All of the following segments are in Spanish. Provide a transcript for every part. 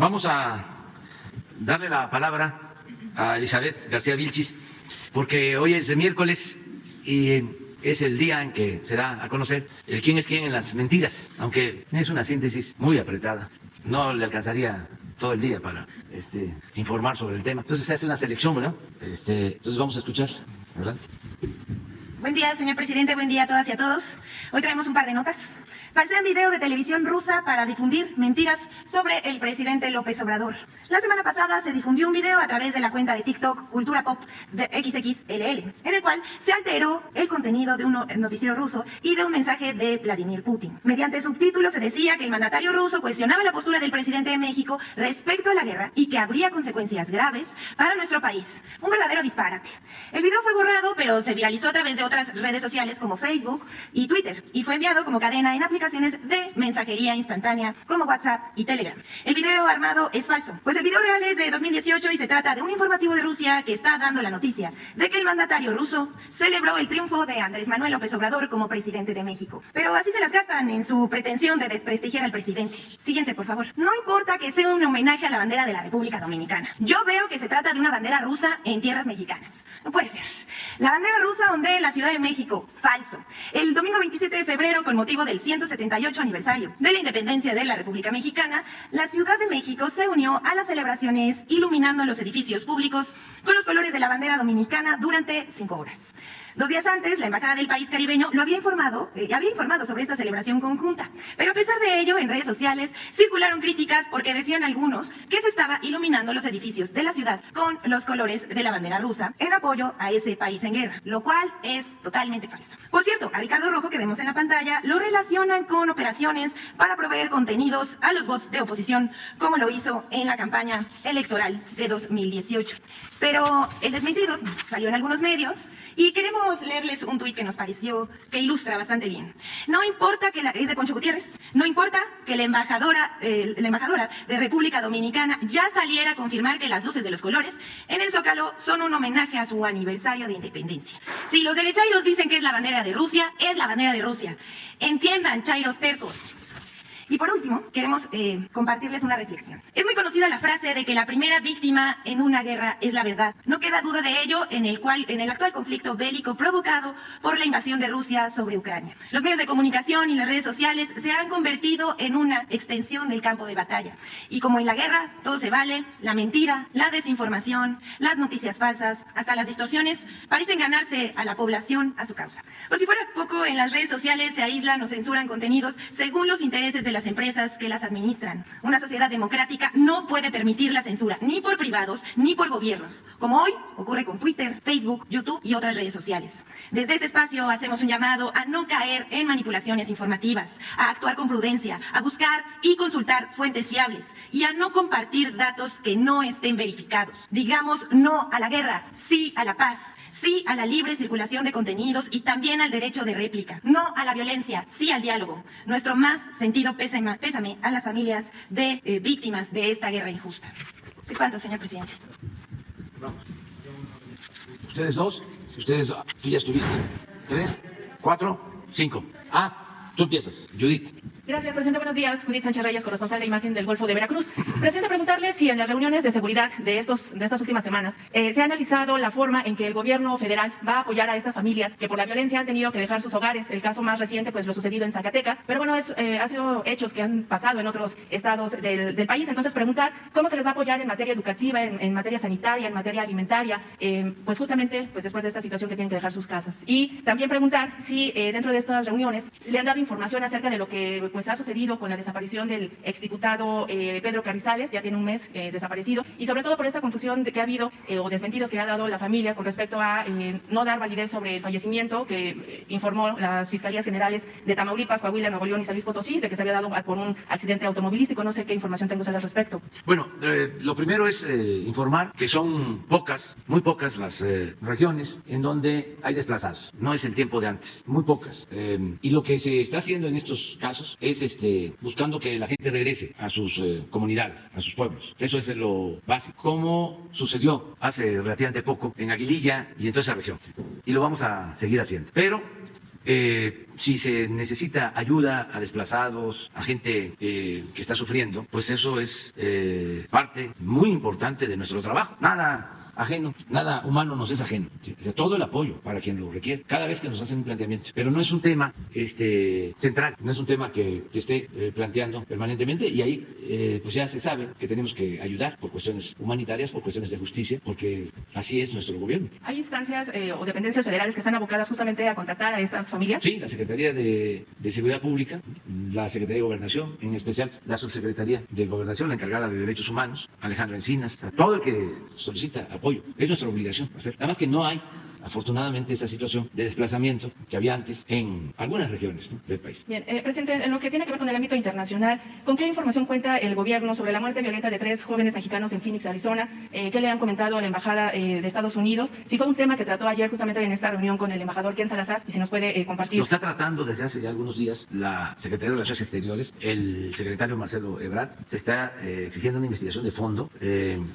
Vamos a darle la palabra a Elizabeth García Vilchis, porque hoy es miércoles y es el día en que se da a conocer el quién es quién en las mentiras, aunque es una síntesis muy apretada. No le alcanzaría todo el día para informar sobre el tema. Entonces se hace una selección, ¿verdad? Entonces vamos a escuchar. Adelante. Buen día, señor presidente. Buen día a todas y a todos. Hoy traemos un par de notas. Falsean video de televisión rusa para difundir mentiras sobre el presidente López Obrador. La semana pasada se difundió un video a través de la cuenta de TikTok Cultura Pop de XXLL, en el cual se alteró el contenido de un noticiero ruso y de un mensaje de Vladimir Putin. Mediante subtítulos se decía que el mandatario ruso cuestionaba la postura del presidente de México respecto a la guerra y que habría consecuencias graves para nuestro país. Un verdadero disparate. El video fue borrado, pero se viralizó a través de otras redes sociales como Facebook y Twitter y fue enviado como cadena en aplicaciones de mensajería instantánea como WhatsApp y Telegram. El video armado es falso, pues el video real es de 2018 y se trata de un informativo de Rusia que está dando la noticia de que el mandatario ruso celebró el triunfo de Andrés Manuel López Obrador como presidente de México. Pero así se las gastan en su pretensión de desprestigiar al presidente. Siguiente, por favor. No importa que sea un homenaje a la bandera de la República Dominicana. Yo veo que se trata de una bandera rusa en tierras mexicanas. No puede ser. La bandera rusa ondea en la Ciudad de México. Falso. El domingo 27 de febrero, con motivo del 178 aniversario de la independencia de la República Mexicana, la Ciudad de México se unió a las celebraciones iluminando los edificios públicos con los colores de la bandera dominicana durante 5 horas. 2 días antes, la embajada del país caribeño había informado sobre esta celebración conjunta. Pero a pesar de ello, en redes sociales circularon críticas porque decían algunos que se estaba iluminando los edificios de la ciudad con los colores de la bandera rusa en apoyo a ese país en guerra, lo cual es totalmente falso. Por cierto, a Ricardo Rojo, que vemos en la pantalla, lo relacionan con operaciones para proveer contenidos a los bots de oposición, como lo hizo en la campaña electoral de 2018. Pero el desmentido salió en algunos medios y queremos leerles un tuit que nos pareció que ilustra bastante bien. No importa que es de Poncho Gutiérrez, no importa que la embajadora de República Dominicana ya saliera a confirmar que las luces de los colores en el Zócalo son un homenaje a su aniversario de independencia. Si los derechairos dicen que es la bandera de Rusia, es la bandera de Rusia. Entiendan, chairos tercos. Y por último, queremos compartirles una reflexión. Es muy conocida la frase de que la primera víctima en una guerra es la verdad. No queda duda de ello en el actual conflicto bélico provocado por la invasión de Rusia sobre Ucrania. Los medios de comunicación y las redes sociales se han convertido en una extensión del campo de batalla. Y como en la guerra, todo se vale, la mentira, la desinformación, las noticias falsas, hasta las distorsiones, parecen ganarse a la población a su causa. Por si fuera poco, en las redes sociales se aíslan o censuran contenidos según los intereses de las empresas que las administran. Una sociedad democrática no puede permitir la censura, ni por privados, ni por gobiernos, como hoy ocurre con Twitter, Facebook, YouTube y otras redes sociales. Desde este espacio hacemos un llamado a no caer en manipulaciones informativas, a actuar con prudencia, a buscar y consultar fuentes fiables y a no compartir datos que no estén verificados. Digamos no a la guerra, sí a la paz. Sí a la libre circulación de contenidos y también al derecho de réplica. No a la violencia, sí al diálogo. Nuestro más sentido pésame a las familias de víctimas de esta guerra injusta. ¿Es cuánto, señor presidente? Vamos. Ustedes dos, tú ya estuviste. 3, 4, 5. Tú empiezas, Judith. Gracias, presidente. Buenos días. Judith Sánchez Reyes, corresponsal de imagen del Golfo de Veracruz. Presidente, preguntarle si en las reuniones de seguridad de estas últimas semanas se ha analizado la forma en que el gobierno federal va a apoyar a estas familias que por la violencia han tenido que dejar sus hogares. El caso más reciente, pues lo sucedido en Zacatecas. Pero bueno, ha sido hechos que han pasado en otros estados del país. Entonces, preguntar cómo se les va a apoyar en materia educativa, en materia sanitaria, en materia alimentaria, pues justamente pues después de esta situación que tienen que dejar sus casas. Y también preguntar si dentro de estas reuniones le han dado información acerca de lo que pues ha sucedido con la desaparición del exdiputado Pedro Carrizales, ya tiene un mes desaparecido, y sobre todo por esta confusión que ha habido o desmentidos que ha dado la familia con respecto a no dar validez sobre el fallecimiento que informó las fiscalías generales de Tamaulipas, Coahuila, Nuevo León y San Luis Potosí, de que se había dado por un accidente automovilístico. No sé qué información tengo usted al respecto. Bueno, lo primero es informar que son pocas, muy pocas las regiones en donde hay desplazados. No es el tiempo de antes, muy pocas. Y lo que se está haciendo en estos casos es buscando que la gente regrese a sus comunidades, a sus pueblos. Eso es lo básico. Como sucedió hace relativamente poco en Aguililla y en toda esa región. Y lo vamos a seguir haciendo. Pero Si se necesita ayuda a desplazados, a gente que está sufriendo, pues eso es parte muy importante de nuestro trabajo. Nada ajeno, nada humano nos es ajeno. ¿Sí? O sea, todo el apoyo para quien lo requiere, cada vez que nos hacen un planteamiento. Pero no es un tema central, no es un tema que se esté planteando permanentemente, y ahí pues ya se sabe que tenemos que ayudar por cuestiones humanitarias, por cuestiones de justicia, porque así es nuestro gobierno. ¿Hay instancias o dependencias federales que están abocadas justamente a contactar a estas familias? Sí, la Secretaría de Seguridad Pública, la Secretaría de Gobernación, en especial la Subsecretaría de Gobernación, la encargada de Derechos Humanos, Alejandro Encinas, todo el que solicita apoyo. Es nuestra obligación hacer. Nada más que no hay, afortunadamente, esa situación de desplazamiento que había antes en algunas regiones, ¿no?, del país. Bien, presidente, en lo que tiene que ver con el ámbito internacional, ¿con qué información cuenta el gobierno sobre la muerte violenta de 3 jóvenes mexicanos en Phoenix, Arizona? ¿Qué le han comentado a la Embajada de Estados Unidos? Si fue un tema que trató ayer justamente en esta reunión con el embajador Ken Salazar, y si nos puede compartir. Lo está tratando desde hace ya algunos días la Secretaría de Relaciones Exteriores, el secretario Marcelo Ebrard. Se está exigiendo una investigación de fondo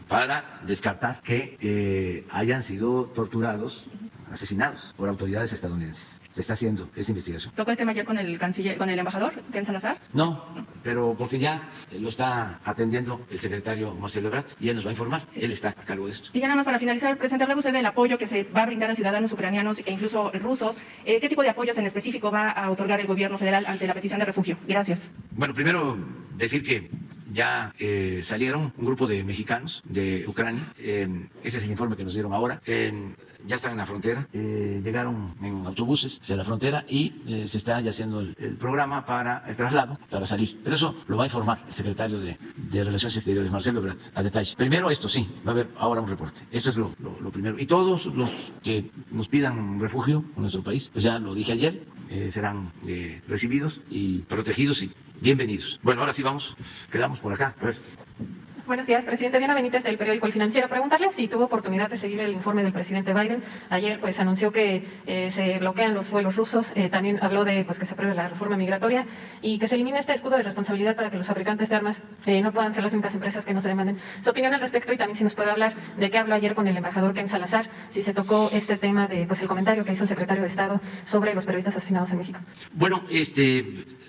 para descartar que hayan sido torturados, asesinados por autoridades estadounidenses. Se está haciendo esa investigación. ¿Tocó el tema ayer con el canciller, con el embajador Ken Salazar? No, pero porque ya lo está atendiendo el secretario Marcelo Ebrard y él nos va a informar. Sí. Él está a cargo de esto. Y ya nada más para finalizar, presidente, hablaba usted del apoyo que se va a brindar a ciudadanos ucranianos e incluso rusos. ¿Qué tipo de apoyos en específico va a otorgar el gobierno federal ante la petición de refugio? Gracias. Bueno, primero decir que ya salieron un grupo de mexicanos de Ucrania. Ese es el informe que nos dieron ahora. Ya están en la frontera, llegaron en autobuses hacia la frontera y se está ya haciendo el programa para el traslado, para salir. Pero eso lo va a informar el secretario de Relaciones Exteriores, Marcelo Ebrard, a detalle. Primero esto, sí, va a haber ahora un reporte. Esto es lo primero. Y todos los que nos pidan refugio en nuestro país, pues ya lo dije ayer, serán recibidos y protegidos y bienvenidos. Bueno, ahora sí vamos, quedamos por acá. A ver. Buenos días, presidente. Diana Benítez, del periódico El Financiero. Preguntarle si tuvo oportunidad de seguir el informe del presidente Biden. Ayer pues anunció que se bloquean los vuelos rusos. También habló de que se apruebe la reforma migratoria y que se elimine este escudo de responsabilidad para que los fabricantes de armas no puedan ser las únicas empresas que no se demanden. Su opinión al respecto, y también si nos puede hablar de qué habló ayer con el embajador Ken Salazar, si se tocó este tema de el comentario que hizo el secretario de Estado sobre los periodistas asesinados en México. Bueno,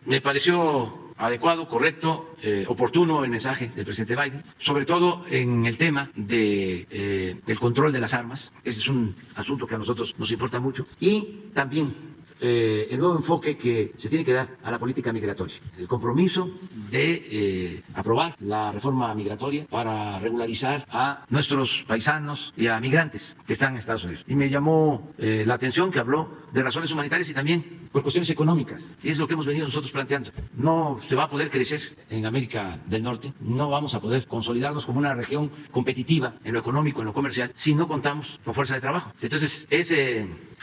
me pareció adecuado, correcto, oportuno el mensaje del presidente Biden, sobre todo en el tema del control de las armas. Ese es un asunto que a nosotros nos importa mucho. Y también el nuevo enfoque que se tiene que dar a la política migratoria, el compromiso de aprobar la reforma migratoria para regularizar a nuestros paisanos y a migrantes que están en Estados Unidos. Y me llamó la atención que habló de razones humanitarias y también por cuestiones económicas, y es lo que hemos venido nosotros planteando. No se va a poder crecer en América del Norte, no vamos a poder consolidarnos como una región competitiva en lo económico, en lo comercial, si no contamos con fuerza de trabajo. Entonces es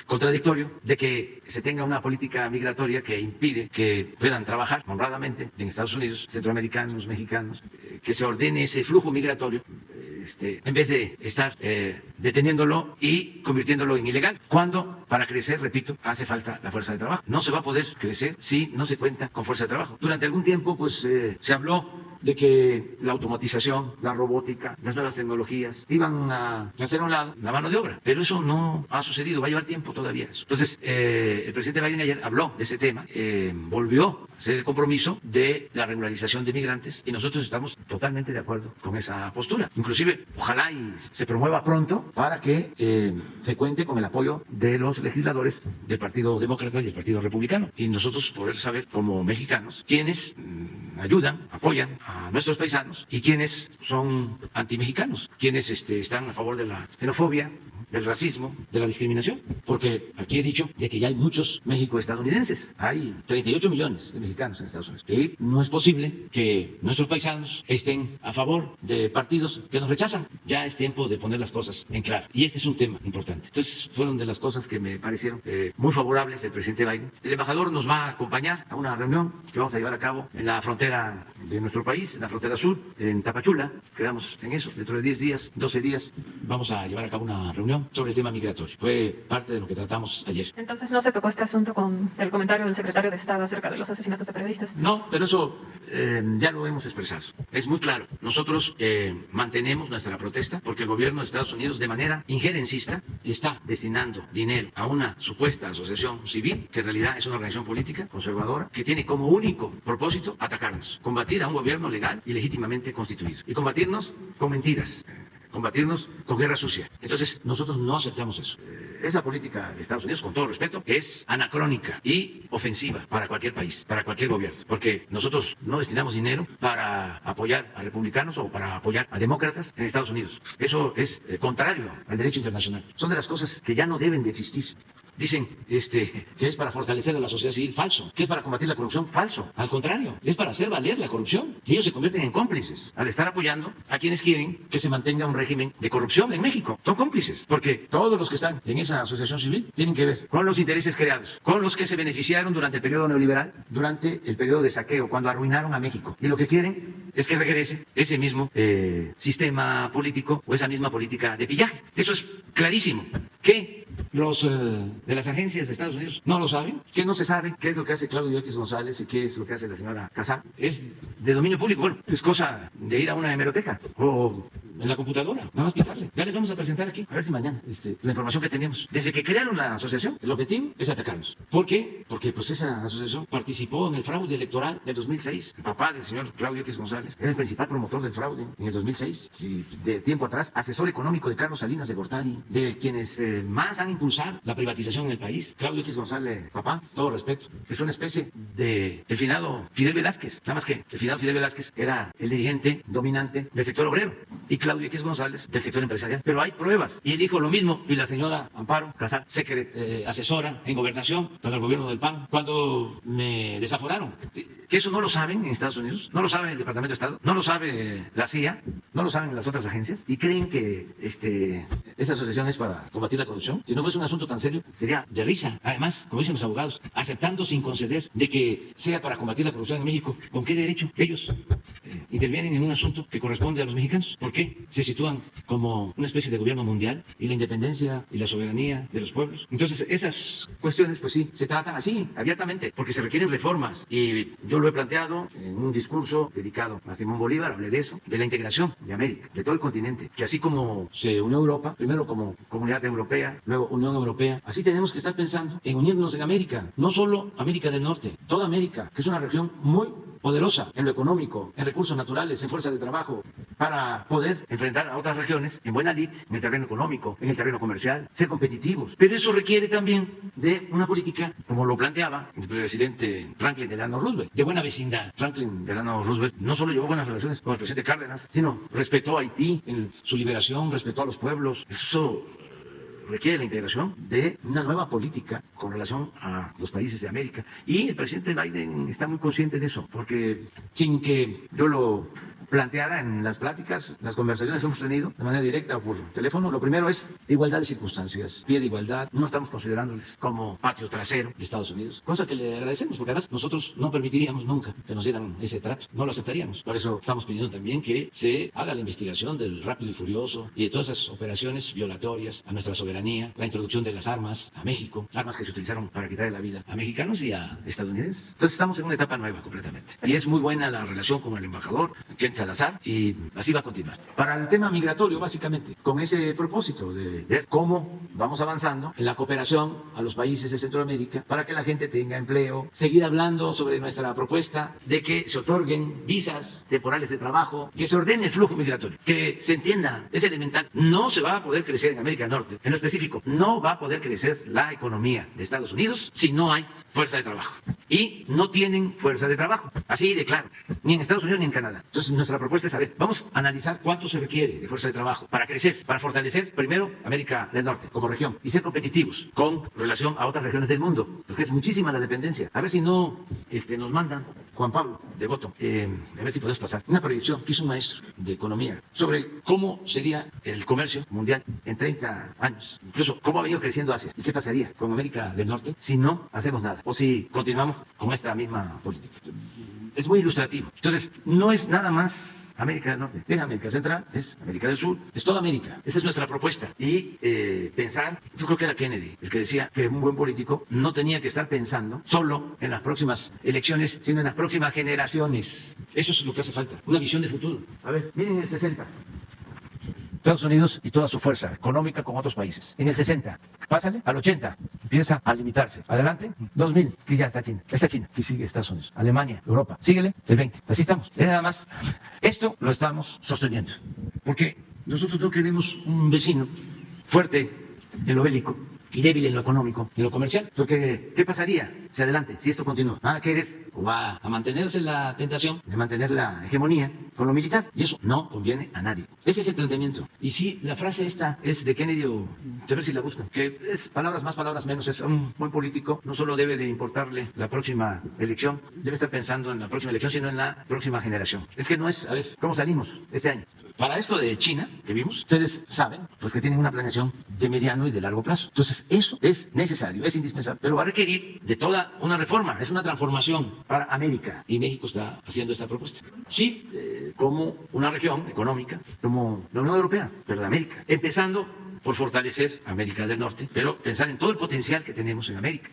contradictorio de que se tenga una política migratoria que impide que puedan trabajar honradamente en Estados Unidos, centroamericanos, mexicanos, que se ordene ese flujo migratorio en vez de estar deteniéndolo y convirtiéndolo en ilegal, cuando para crecer, repito, hace falta la fuerza de trabajo. No se va a poder crecer si no se cuenta con fuerza de trabajo. Durante algún tiempo pues se habló de que la automatización, la robótica, las nuevas tecnologías iban a hacer a un lado la mano de obra, pero eso no ha sucedido, va a llevar tiempo todavía eso. Entonces, el presidente Biden ayer habló de ese tema, volvió a hacer el compromiso de la regularización de migrantes y nosotros estamos totalmente de acuerdo con esa postura. Inclusive, ojalá y se promueva pronto para que se cuente con el apoyo de los legisladores del Partido Demócrata y del Partido Republicano, y nosotros poder saber como mexicanos quiénes ayudan, apoyan a nuestros paisanos y quienes son antimexicanos, quienes están a favor de la xenofobia, del racismo, de la discriminación, porque aquí he dicho de que ya hay muchos México-estadounidenses, hay 38 millones de mexicanos en Estados Unidos, y no es posible que nuestros paisanos estén a favor de partidos que nos rechazan. Ya es tiempo de poner las cosas en claro, y este es un tema importante. Entonces fueron de las cosas que me parecieron muy favorables del presidente Biden. El embajador nos va a acompañar a una reunión que vamos a llevar a cabo en la frontera de nuestro país, en la frontera sur, en Tapachula. Quedamos en eso, dentro de 10 días, 12 días, vamos a llevar a cabo una reunión reunión sobre el tema migratorio. Fue parte de lo que tratamos ayer. Entonces, ¿no se tocó este asunto con el comentario del secretario de Estado acerca de los asesinatos de periodistas? No, pero eso ya lo hemos expresado. Es muy claro. Nosotros mantenemos nuestra protesta porque el gobierno de Estados Unidos, de manera injerencista, está destinando dinero a una supuesta asociación civil, que en realidad es una organización política conservadora, que tiene como único propósito atacarnos, combatir a un gobierno legal y legítimamente constituido, y combatirnos con mentiras, combatirnos con guerra sucia. Entonces, nosotros no aceptamos eso. Esa política de Estados Unidos, con todo respeto, es anacrónica y ofensiva para cualquier país, para cualquier gobierno, porque nosotros no destinamos dinero para apoyar a republicanos o para apoyar a demócratas en Estados Unidos. Eso es contrario al derecho internacional. Son de las cosas que ya no deben de existir. Dicen que es para fortalecer a la sociedad civil, falso. Que es para combatir la corrupción, falso. Al contrario, es para hacer valer la corrupción. Y ellos se convierten en cómplices al estar apoyando a quienes quieren que se mantenga un régimen de corrupción en México. Son cómplices, porque todos los que están en esa asociación civil tienen que ver con los intereses creados, con los que se beneficiaron durante el periodo neoliberal, durante el periodo de saqueo, cuando arruinaron a México. Y lo que quieren es que regrese ese mismo sistema político o esa misma política de pillaje. Eso es clarísimo. Que los de las agencias de Estados Unidos no lo saben, que no se sabe qué es lo que hace Claudio X González y qué es lo que hace la señora Casá. Es de dominio público. Bueno, es cosa de ir a una hemeroteca o en la computadora, nada más picarle. Ya les vamos a presentar aquí, a ver si mañana, la información que tenemos. Desde que crearon la asociación, el objetivo es atacarnos. ¿Por qué? Porque pues esa asociación participó en el fraude electoral del 2006. El papá del señor Claudio X González era el principal promotor del fraude en el 2006. Y de tiempo atrás, asesor económico de Carlos Salinas de Gortari, de quienes más han impulsado la privatización en el país. Claudio X González, papá, todo respeto, es una especie de el finado Fidel Velázquez. Nada más que el finado Fidel Velázquez era el dirigente dominante del sector obrero y Claudio X González del sector empresarial. Pero hay pruebas. Y dijo lo mismo. Y la señora Amparo Casar, asesora en gobernación para el gobierno del PAN, cuando me desaforaron. Que eso no lo saben en Estados Unidos, no lo sabe el Departamento de Estado, no lo sabe la CIA, no lo saben las otras agencias y creen que esa asociación es para combatir la corrupción. Si no fuese un asunto tan serio, sería de risa. Además, como dicen los abogados, aceptando sin conceder de que sea para combatir la corrupción en México, ¿con qué derecho ellos intervienen en un asunto que corresponde a los mexicanos? ¿Por qué se sitúan como una especie de gobierno mundial y la independencia y la soberanía de los pueblos? Entonces, esas cuestiones, pues sí, se tratan así, abiertamente, porque se requieren reformas. Y yo lo he planteado en un discurso dedicado a Simón Bolívar, hablé de eso, de la integración de América, de todo el continente, que así como se unió Europa, primero como Comunidad Europea, luego Unión Europea, así tenemos que estar pensando en unirnos en América, no solo América del Norte, toda América, que es una región muy poderosa en lo económico, en recursos naturales, en fuerza de trabajo, para poder enfrentar a otras regiones en buena lid, en el terreno económico, en el terreno comercial, ser competitivos. Pero eso requiere también de una política, como lo planteaba el presidente Franklin Delano Roosevelt, de buena vecindad. Franklin Delano Roosevelt no solo llevó buenas relaciones con el presidente Cárdenas, sino respetó a Haití en su liberación, respetó a los pueblos. Eso requiere la integración de una nueva política con relación a los países de América. Y el presidente Biden está muy consciente de eso, porque sin que yo lo planteara en las pláticas, las conversaciones que hemos tenido de manera directa o por teléfono, lo primero es igualdad de circunstancias, pie de igualdad. No estamos considerándoles como patio trasero de Estados Unidos, cosa que le agradecemos, porque además nosotros no permitiríamos nunca que nos dieran ese trato, no lo aceptaríamos. Por eso estamos pidiendo también que se haga la investigación del Rápido y Furioso y de todas esas operaciones violatorias a nuestra soberanía, la introducción de las armas a México, armas que se utilizaron para quitarle la vida a mexicanos y a estadounidenses. Entonces estamos en una etapa nueva completamente. Y es muy buena la relación con el embajador Ken Salazar, y así va a continuar. Para el tema migratorio, básicamente, con ese propósito de ver cómo vamos avanzando en la cooperación a los países de Centroamérica para que la gente tenga empleo, seguir hablando sobre nuestra propuesta de que se otorguen visas temporales de trabajo, que se ordene el flujo migratorio, que se entienda, es elemental. No se va a poder crecer en América del Norte, en lo específico, no va a poder crecer la economía de Estados Unidos si no hay fuerza de trabajo. Y no tienen fuerza de trabajo, así de claro, ni en Estados Unidos ni en Canadá. Entonces nuestra propuesta es saber, vamos a analizar cuánto se requiere de fuerza de trabajo para crecer, para fortalecer primero América del Norte como región y ser competitivos con relación a otras regiones del mundo, porque es muchísima la dependencia. A ver si no nos mandan Juan Pablo de Voto, a ver si puedes pasar una proyección que hizo un maestro de economía sobre cómo sería el comercio mundial en 30 años, incluso cómo ha venido creciendo Asia y qué pasaría con América del Norte si no hacemos nada o si continuamos con esta misma política. es muy ilustrativo. Entonces, no es nada más América del Norte, es América Central, es América del Sur, es toda América. Esa es nuestra propuesta. Y pensar, yo creo que era Kennedy el que decía que un buen político no tenía que estar pensando solo en las próximas elecciones, sino en las próximas generaciones. Eso es lo que hace falta, una visión de futuro. A ver, miren el 60. Estados Unidos y toda su fuerza económica con otros países. En el 60, pásale al 80, empieza a limitarse. Adelante, 2000, que ya está China. Está China, que sigue Estados Unidos. Alemania, Europa, síguele, el 20. Así estamos. Es nada más. Esto lo estamos sosteniendo. Porque nosotros no queremos un vecino fuerte en lo bélico y débil en lo económico, en lo comercial. Porque, ¿qué pasaría si adelante, si esto continúa? ¿Van a querer o va a mantenerse la tentación de mantener la hegemonía con lo militar? Y eso no conviene a nadie. Ese es el planteamiento. Y si la frase esta es de Kennedy, o a ver si la buscan, que es palabras más, palabras menos, es un buen político, no solo debe de importarle la próxima elección, debe estar pensando en la próxima elección, sino en la próxima generación. Es que no es, a ver, ¿cómo salimos este año? Para esto de China, que vimos, ustedes saben, pues que tienen una planeación de mediano y de largo plazo. Entonces, eso es necesario, es indispensable, pero va a requerir de toda una reforma, es una transformación para América. Y México está haciendo esta propuesta. Sí, como una región económica, como la Unión Europea, pero de América. Empezando por fortalecer América del Norte, pero pensar en todo el potencial que tenemos en América.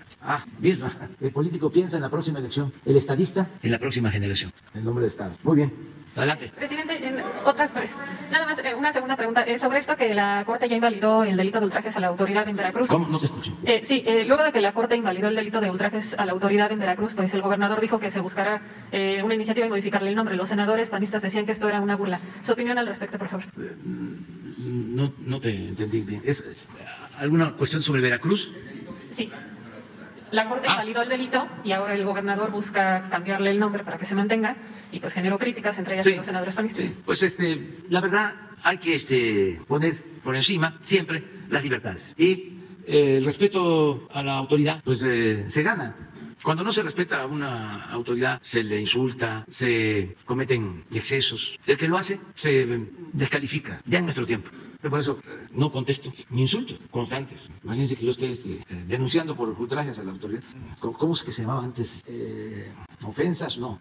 Misma, el político piensa en la próxima elección, el estadista en la próxima generación, en nombre de Estado. Muy bien. Adelante. Presidente, nada más una segunda pregunta. Sobre esto que la Corte ya invalidó el delito de ultrajes a la autoridad en Veracruz. ¿Cómo? No te escucho. Sí, luego de que la Corte invalidó el delito de ultrajes a la autoridad en Veracruz, pues el gobernador dijo que se buscará una iniciativa y modificarle el nombre. Los senadores panistas decían que esto era una burla. Su opinión al respecto, por favor. No te entendí bien. ¿Es alguna cuestión sobre Veracruz? Sí. La Corte invalidó el delito y ahora el gobernador busca cambiarle el nombre para que se mantenga y pues generó críticas entre ellas los senadores panistas. Sí. Pues la verdad hay que poner por encima siempre las libertades y el respeto a la autoridad pues se gana. Cuando no se respeta a una autoridad, se le insulta, se cometen excesos. El que lo hace se descalifica, ya en nuestro tiempo. Por eso no contesto ni insultos constantes. Imagínense que yo esté denunciando por ultrajes a la autoridad. ¿Cómo es que se llamaba antes? Ofensas, no.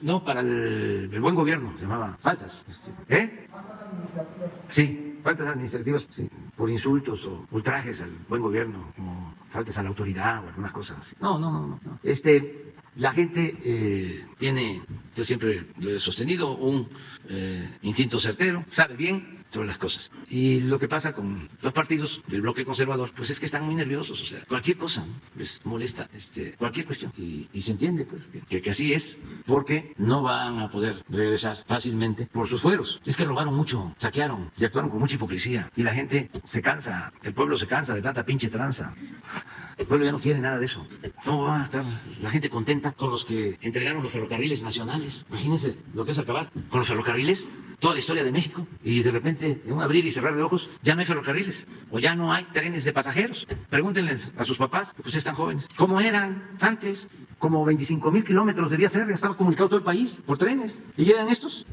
No, para el buen gobierno se llamaba faltas. Sí, faltas administrativas, sí, por insultos o ultrajes al buen gobierno, como faltas a la autoridad o algunas cosas así. No. La gente tiene, yo siempre lo he sostenido, un instinto certero, sabe bien sobre las cosas. Y lo que pasa con los partidos del bloque conservador, pues es que están muy nerviosos, o sea, cualquier cosa, ¿no?, les molesta, cualquier cuestión. Y se entiende, pues, que así es, porque no van a poder regresar fácilmente por sus fueros. Es que robaron mucho, saquearon y actuaron con mucha hipocresía. Y la gente se cansa, el pueblo se cansa de tanta pinche tranza. El pueblo ya no quiere nada de eso. ¿Cómo va a estar la gente contenta con los que entregaron los ferrocarriles nacionales? Imagínense lo que es acabar con los ferrocarriles, toda la historia de México, y de repente, en un abrir y cerrar de ojos, ya no hay ferrocarriles, o ya no hay trenes de pasajeros. Pregúntenles a sus papás, que ustedes están jóvenes, ¿cómo eran antes? Como 25,000 kilómetros de vía férrea, estaba comunicado todo el país por trenes, y llegan estos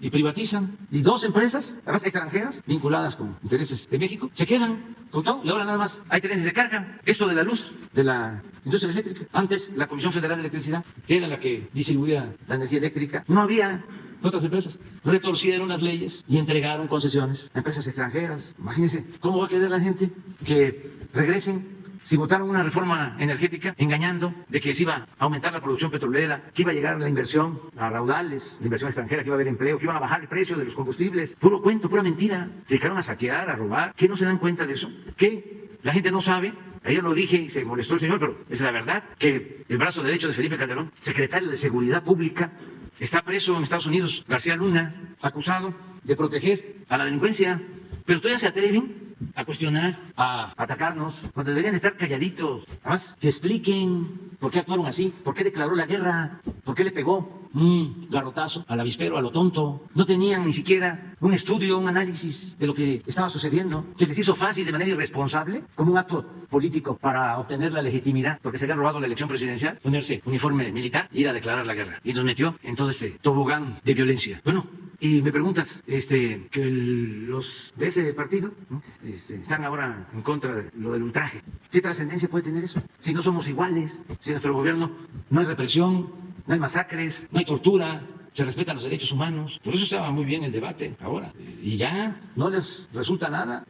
y privatizan, y dos empresas, además extranjeras, vinculadas con intereses de México, se quedan con todo, y ahora nada más hay trenes de carga. Esto de la luz, de la industria eléctrica. Antes, la Comisión Federal de Electricidad, que era la que distribuía la energía eléctrica, no había otras empresas. Retorcieron las leyes y entregaron concesiones a empresas extranjeras. Imagínense, ¿cómo va a querer la gente que regresen? Si votaron una reforma energética engañando de que se iba a aumentar la producción petrolera, que iba a llegar la inversión a raudales, la inversión extranjera, que iba a haber empleo, que iban a bajar el precio de los combustibles. Puro cuento, pura mentira. Se dedicaron a saquear, a robar. ¿Qué no se dan cuenta de eso? ¿Qué? La gente no sabe. Ayer lo dije y se molestó el señor, pero es la verdad que el brazo derecho de Felipe Calderón, secretario de Seguridad Pública, está preso en Estados Unidos. García Luna, acusado de proteger a la delincuencia. Pero todavía se atreven a cuestionar, a atacarnos, cuando deberían estar calladitos. Además, que expliquen por qué actuaron así, por qué declaró la guerra, por qué le pegó un garrotazo al avispero, a lo tonto. No tenían ni siquiera un estudio, un análisis de lo que estaba sucediendo. Se les hizo fácil, de manera irresponsable, como un acto político para obtener la legitimidad, porque se habían robado la elección presidencial, ponerse uniforme militar e ir a declarar la guerra. Y nos metió en todo este tobogán de violencia. Bueno, y me preguntas, que los de ese partido, ¿no?, están ahora en contra de lo del ultraje. ¿Qué trascendencia puede tener eso? Si no somos iguales, si en nuestro gobierno no hay represión, no hay masacres, no hay tortura, se respetan los derechos humanos. Por eso estaba muy bien el debate ahora. Y ya no les resulta nada.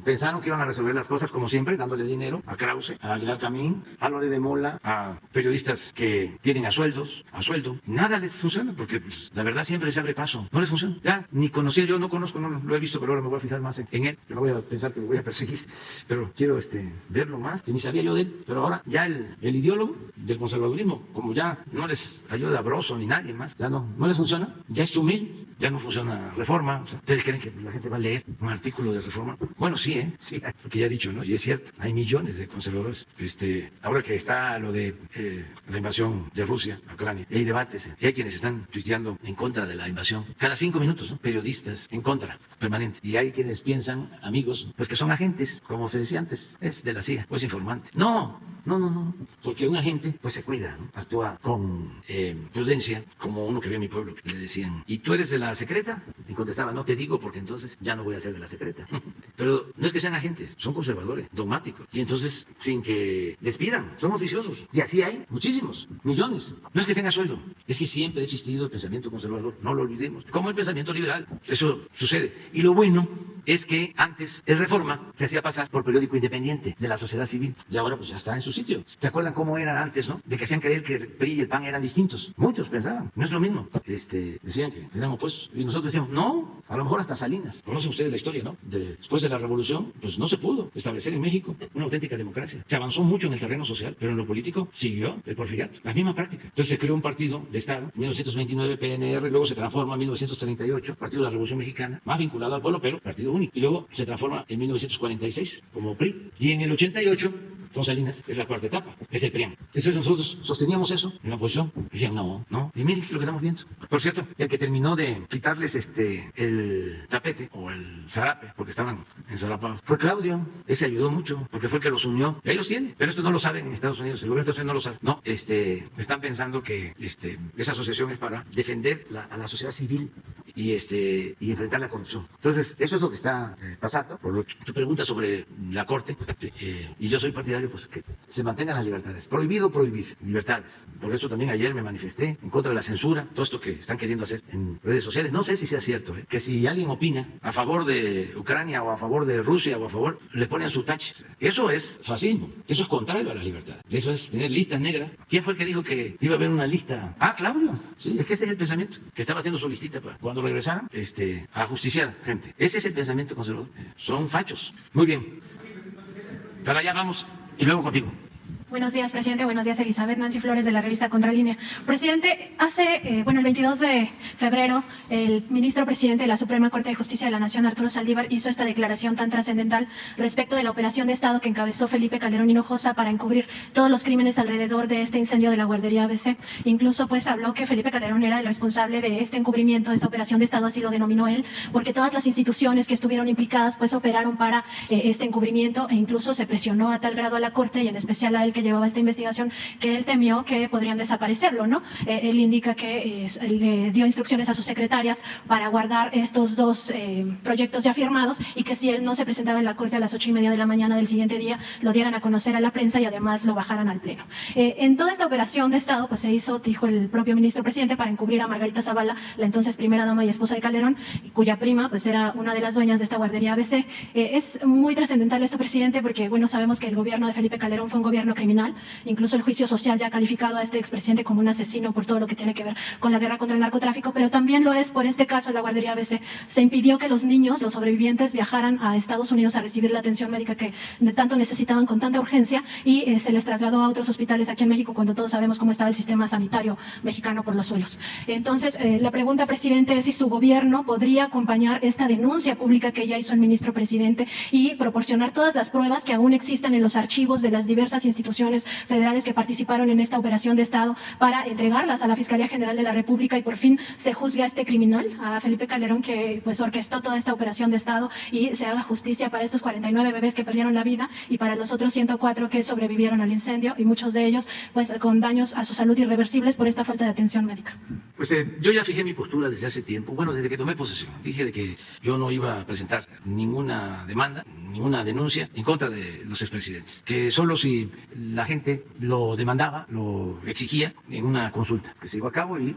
Pensaron que iban a resolver las cosas como siempre, dándole dinero a Krause, a Aguilar Camín, a Lore de Mola, a periodistas que tienen a sueldo. Nada les funciona porque pues, la verdad siempre se abre paso. No les funciona. Ya ni conocí, yo no conozco, no lo he visto, pero ahora me voy a fijar más en él. No voy a pensar que lo voy a perseguir, pero quiero verlo más, que ni sabía yo de él. Pero ahora ya el ideólogo del conservadurismo, como ya no les ayuda a Broso ni nadie más, ya no les funciona. Ya es Chumil, ya no funciona Reforma. O sea, ¿ustedes creen que la gente va a leer un artículo de Reforma? Bueno, sí, sí, porque ya he dicho, ¿no? Y es cierto, hay millones de conservadores. Ahora que está lo de la invasión de Rusia a Ucrania, y hay debates, y hay quienes están tuiteando en contra de la invasión. Cada 5 minutos, ¿no? Periodistas en contra, permanente. Y hay quienes piensan, amigos, pues que son agentes, como se decía antes, es de la CIA, pues informante. No. Porque un agente, pues se cuida, ¿no? Actúa con prudencia, como uno que ve a mi pueblo, que le decían, ¿y tú eres de la secreta? Y contestaba, no te digo porque entonces ya no voy a ser de la secreta. Pero no es que sean agentes, son conservadores, dogmáticos. Y entonces, sin que les pidan, son oficiosos. Y así hay muchísimos, millones. No es que tenga sueldo, es que siempre ha existido el pensamiento conservador, no lo olvidemos. Como el pensamiento liberal, eso sucede. Y lo bueno es que antes el Reforma se hacía pasar por periódico independiente de la sociedad civil. Y ahora pues ya está en su sitio. ¿Se acuerdan cómo eran antes, no? De que hacían creer que el PRI y el PAN eran distintos. Muchos pensaban, no es lo mismo. Decían que eran opuestos. Y nosotros decíamos, no, a lo mejor hasta Salinas. Conocen ustedes la historia, ¿no? Después de la revolución, pues no se pudo establecer en México una auténtica democracia. Se avanzó mucho en el terreno social, pero en lo político siguió el porfiriato, la misma práctica. Entonces se creó un partido de Estado, en 1929 PNR, luego se transforma en 1938, Partido de la Revolución Mexicana, más vinculado al pueblo, pero partido único. Y luego se transforma en 1946 como PRI. Y en el 88, con Salinas, es la cuarta etapa, es el PRIAN. Entonces nosotros sosteníamos eso en la oposición. Decían, no. Y miren lo que estamos viendo. Por cierto, el que terminó de quitarles el tapete o el zarape, porque estaban enzarapados, fue Claudio. Ese ayudó mucho, porque fue el que los unió. Y ahí los tiene. Pero esto no lo saben en Estados Unidos. El gobierno de Estados Unidos no lo sabe. No, están pensando que esa asociación es para defender a la sociedad civil y enfrentar la corrupción. Entonces, eso es lo que está pasando. Por lo que tú preguntas sobre la Corte, y yo soy partidario pues que se mantengan las libertades. Prohibido prohibir libertades. Por eso también ayer me manifesté en contra de la censura, todo esto que están queriendo hacer en redes sociales. No sé si sea cierto, que si alguien opina a favor de Ucrania o a favor de Rusia o a favor, le ponen su tache. Eso es fascismo, eso es contrario a las libertades. Eso es tener listas negras. ¿Quién fue el que dijo que iba a haber una lista? Ah, Claudio. Sí, es que ese es el pensamiento, que estaba haciendo su listita para cuando regresaran a justiciar gente. Ese es el pensamiento conservador. Son fachos. Muy bien. Para allá vamos y luego contigo. Buenos días, presidente. Buenos días, Elizabeth. Nancy Flores, de la revista Contralínea. Presidente, el 22 de febrero, el ministro presidente de la Suprema Corte de Justicia de la Nación, Arturo Saldívar, hizo esta declaración tan trascendental respecto de la operación de Estado que encabezó Felipe Calderón Hinojosa para encubrir todos los crímenes alrededor de este incendio de la guardería ABC. Incluso, pues, habló que Felipe Calderón era el responsable de este encubrimiento, de esta operación de Estado, así lo denominó él, porque todas las instituciones que estuvieron implicadas, pues, operaron para este encubrimiento, e incluso se presionó a tal grado a la Corte, y en especial a él que llevaba esta investigación, que él temió que podrían desaparecerlo, ¿no? Él indica que le dio instrucciones a sus secretarias para guardar estos dos proyectos ya firmados, y que si él no se presentaba en la Corte a las 8:30 de la mañana del siguiente día, lo dieran a conocer a la prensa y además lo bajaran al Pleno. En toda esta operación de Estado, pues se hizo, dijo el propio ministro presidente, para encubrir a Margarita Zavala, la entonces primera dama y esposa de Calderón, cuya prima pues era una de las dueñas de esta guardería ABC. Es muy trascendental esto, presidente, porque bueno, sabemos que el gobierno de Felipe Calderón fue un gobierno criminal. Incluso el juicio social ya ha calificado a este expresidente como un asesino por todo lo que tiene que ver con la guerra contra el narcotráfico, pero también lo es por este caso en la guardería ABC. Se impidió que los niños, los sobrevivientes, viajaran a Estados Unidos a recibir la atención médica que tanto necesitaban con tanta urgencia, y se les trasladó a otros hospitales aquí en México, cuando todos sabemos cómo estaba el sistema sanitario mexicano por los suelos. Entonces, la pregunta, presidente, es si su gobierno podría acompañar esta denuncia pública que ya hizo el ministro presidente y proporcionar todas las pruebas que aún existen en los archivos de las diversas instituciones federales que participaron en esta operación de Estado, para entregarlas a la Fiscalía General de la República y por fin se juzgue a este criminal, a Felipe Calderón, que pues orquestó toda esta operación de Estado, y se haga justicia para estos 49 bebés que perdieron la vida y para los otros 104 que sobrevivieron al incendio, y muchos de ellos pues con daños a su salud irreversibles por esta falta de atención médica. Pues yo ya fijé mi postura desde hace tiempo, bueno, desde que tomé posesión. Dije de que yo no iba a presentar ninguna demanda, ninguna denuncia en contra de los expresidentes, que solo si la gente lo demandaba, lo exigía en una consulta que se llevó a cabo y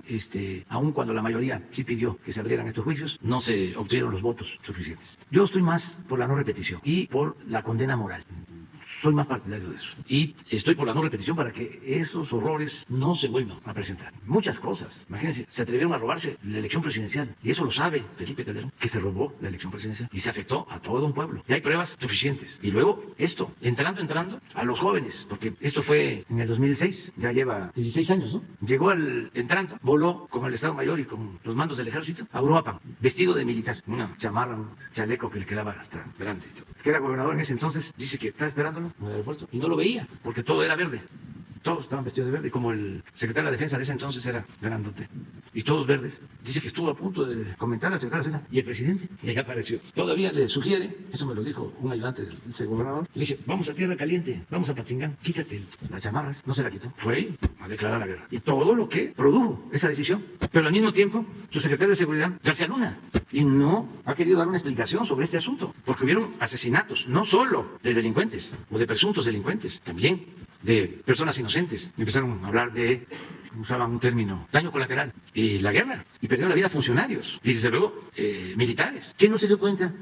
aun cuando la mayoría sí pidió que se abrieran estos juicios, no se obtuvieron los votos suficientes. Yo estoy más por la no repetición y por la condena moral. Soy más partidario de eso. Y estoy por la no repetición para que esos horrores no se vuelvan a presentar. Muchas cosas. Imagínense, se atrevieron a robarse la elección presidencial. Y eso lo sabe Felipe Calderón, que se robó la elección presidencial. Y se afectó a todo un pueblo. Y hay pruebas suficientes. Y luego esto, entrando a los jóvenes, porque esto fue en el 2006, ya lleva 16 años, ¿no? Llegó entrando, voló con el Estado Mayor y con los mandos del ejército a Uruapan, vestido de militar. Una chamarra, un chaleco que le quedaba hasta grande. El que era gobernador en ese entonces dice que está esperándolo en el aeropuerto y no lo veía porque todo era verde. Todos estaban vestidos de verde y como el secretario de la Defensa de ese entonces era grandote y todos verdes, dice que estuvo a punto de comentar al secretario de la Defensa y el presidente y ahí apareció. Todavía le sugiere, eso me lo dijo un ayudante del vicegobernador, le dice, vamos a Tierra Caliente, vamos a Patzingán, quítate las chamarras. No se la quitó, fue a declarar la guerra. Y todo lo que produjo esa decisión. Pero al mismo tiempo, su secretario de Seguridad, García Luna, y no ha querido dar una explicación sobre este asunto, porque hubieron asesinatos, no solo de delincuentes o de presuntos delincuentes, también de personas inocentes. Empezaron a hablar de, usaban un término, daño colateral, y la guerra, y perdieron la vida funcionarios, y desde luego militares. ¿Quién no se dio cuenta